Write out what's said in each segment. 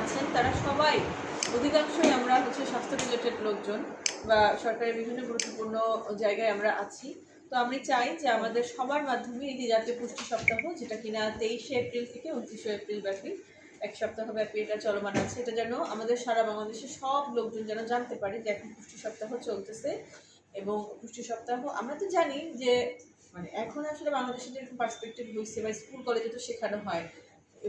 আছেন তারা সবাই অধিকাংশই আমরা হচ্ছে স্বাস্থ্য রিলেটেড লোকজন বা সরকারের বিভিন্ন গুরুত্বপূর্ণ জায়গায় আমরা আছি। তো আমি চাই যে আমাদের সবার মাধ্যমে এই যে জাতীয় পুষ্টি সপ্তাহ, যেটা কিনা 23শে এপ্রিল থেকে 29শে এপ্রিল ব্যাপী এক সপ্তাহ ব্যাপী এটা চলমান আছে, এটা যেন আমাদের সারা বাংলাদেশের সব লোকজন যেন জানতে পারে যে এখন পুষ্টি সপ্তাহ চলতেছে। এবং পুষ্টি সপ্তাহ আমরা তো জানি যে মানে এখন আসলে বাংলাদেশের যেরকম পার্সপেক্টিভ হয়েছে বা স্কুল কলেজে তো শেখানো হয়,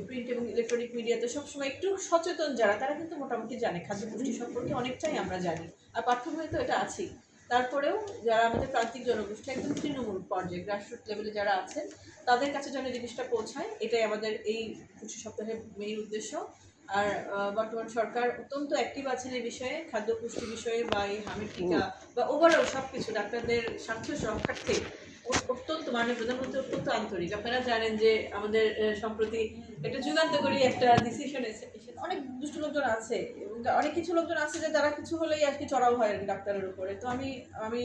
প্রিন্ট এবং ইলেকট্রনিক মিডিয়াতে সবসময় একটু সচেতন যারা তারা কিন্তু মোটামুটি জানে খাদ্য পুষ্টি সম্পর্কে অনেকটাই আমরা জানি, আর পাঠ্যবই তো এটা আছেই। তারপরেও যারা আমাদের প্রান্তিক জনগোষ্ঠী একদম তৃণমূল পর্যায়ে গ্রাসরুট লেভেলে যারা আছেন তাদের কাছে যেন জিনিসটা পৌঁছায়, এটাই আমাদের এই পুষ্টি সপ্তাহের মেইন উদ্দেশ্য। আর বর্তমান সরকার অত্যন্ত অ্যাক্টিভ আছেন এই বিষয়ে, খাদ্য পুষ্টি বিষয়ে বা এই হামির টিকা বা ওভারঅল সব কিছু ডাক্তারদের স্বার্থ রক্ষার্থে অত্যন্ত মাননীয় প্রধানমন্ত্রী অত্যন্ত আন্তরিক। আপনারা জানেন যে আমাদের সম্প্রতি একটা যুগান্তকারী একটা ডিসিশন এসেছে, অনেক দুষ্ট লোকজন আছে এবং অনেক কিছু লোকজন আছে যে তারা কিছু হলেই আর কি চড়াও হয় আর কি ডাক্তারের উপরে। তো আমি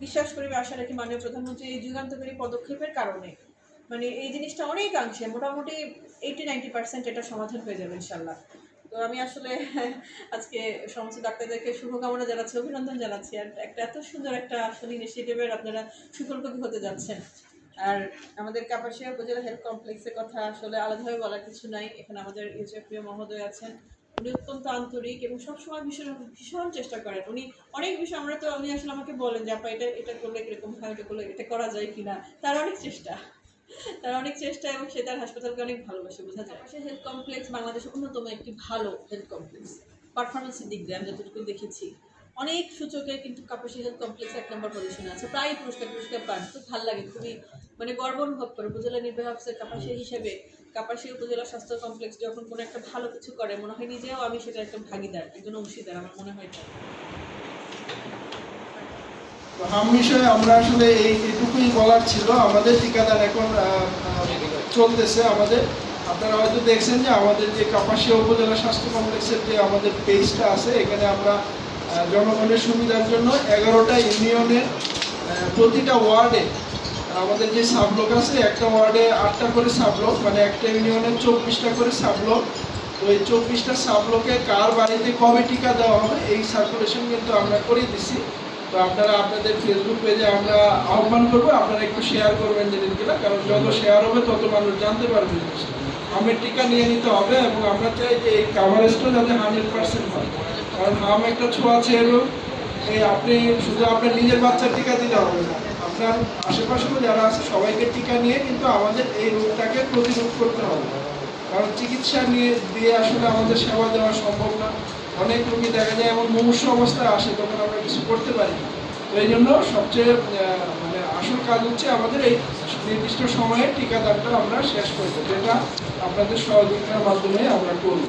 বিশ্বাস করি আশা রাখি মাননীয় প্রধানমন্ত্রী এই যুগান্তকারী পদক্ষেপের কারণে মানে এই জিনিসটা অনেকাংশে মোটামুটি 80-90% এটা সমাধান হয়ে যাবে ইনশাল্লাহ। তো আমি আসলে আজকে সমস্ত ডাক্তারদেরকে শুভকামনা জানাচ্ছি, অভিনন্দন জানাচ্ছি। আর একটা এত সুন্দর একটা আসলে ইনিশিয়েটিভের আপনারা সুফলপ্রদী হতে যাচ্ছেন। আর আমাদের কাপাসিয়া উপজেলা হেলথ কমপ্লেক্সের কথা আসলে আলাদাভাবে বলার কিছু নাই। এখানে আমাদের প্রিয় মহোদয় আছেন, উনি অত্যন্ত আন্তরিক এবং সবসময় ভীষণ চেষ্টা করেন। উনি অনেক বিষয় উনি আসলে আমাকে বলেন যে আপা এটা করলে এরকম হয়, এটা করলে এটা করা যায় কিনা। তার অনেক চেষ্টা এবং সে তার হাসপাতালকে অনেক ভালোবাসে, বোঝা যায়। সে হেলথ কমপ্লেক্স বাংলাদেশের অন্যতম একটি ভালো হেলথ কমপ্লেক্স পারফরমেন্সের দিক দিয়ে আমি যতটুকু দেখেছি অনেক সূচকে কিন্তু কাপাসিয়া হেলথ কমপ্লেক্স 1 নম্বর পজিশনে আছে, প্রায় পুরস্কার পান। খুব ভালো লাগে, খুবই মানে গর্ব অনুভব করে উপজেলা নির্বাহী অফিসার কাপাসিয়া হিসেবে। কাপাসিয়া উপজেলা স্বাস্থ্য কমপ্লেক্স যখন কোনো একটা ভালো কিছু করে মনে হয় নিজেও আমি সেটা একটা ভাগিদার, একজন অংশীদার, আমার মনে হয়। হাম বিষয়ে আমরা আসলে এইটুকুই বলার ছিল। আমাদের টিকাদান এখন চলতেছে আমাদের। আপনারা হয়তো দেখছেন যে আমাদের যে কাপাসিয়া উপজেলা স্বাস্থ্য কমপ্লেক্সের যে আমাদের পেজটা আছে, এখানে আমরা জনগণের সুবিধার জন্য 11টা ইউনিয়নের প্রতিটা ওয়ার্ডে আমাদের যে সাবব্লক আছে, একটা ওয়ার্ডে 8টা করে সাবব্লক, মানে একটা ইউনিয়নে 24টা করে সাবব্লক। তো এই 24টা সাবব্লকে কার বাড়িতে কবে টিকা দেওয়া হবে এই সার্কুলেশন কিন্তু আমরা করে দিছি। তো আপনারা আপনাদের ফেসবুক পেজে আমরা আহ্বান করবো, আপনারা একটু শেয়ার করবেন জিনিসগুলো, কারণ যত শেয়ার হবে তত মানুষ জানতে পারবে জিনিসটা। হামের টিকা নিয়ে নিতে হবে এবং আমরা চাই যে এই কাভারেজটা যাতে 100% হয়, কারণ হাম একটা ছোঁয়াচে রোগ। এই আপনি শুধু আপনার নিজের বাচ্চার টিকা দিলে হবে না, আপনার আশেপাশেও যারা আছে সবাইকে টিকা নিয়ে কিন্তু আমাদের এই রোগটাকে প্রতিরোধ করতে হবে। কারণ চিকিৎসা দিয়ে আসলে আমাদের সেবা দেওয়া সম্ভব না। অনেক রোগী দেখা যায় এমন মুমূর্ষু অবস্থায় আসে, তখন আমরা কিছু করতে পারি না। তো এই জন্য সবচেয়ে মানে আসল কাজ হচ্ছে আমাদের এই নির্দিষ্ট সময়ে টিকাদানটা আমরা শেষ করবো, যেটা আপনাদের সহযোগিতার মাধ্যমে আমরা করব।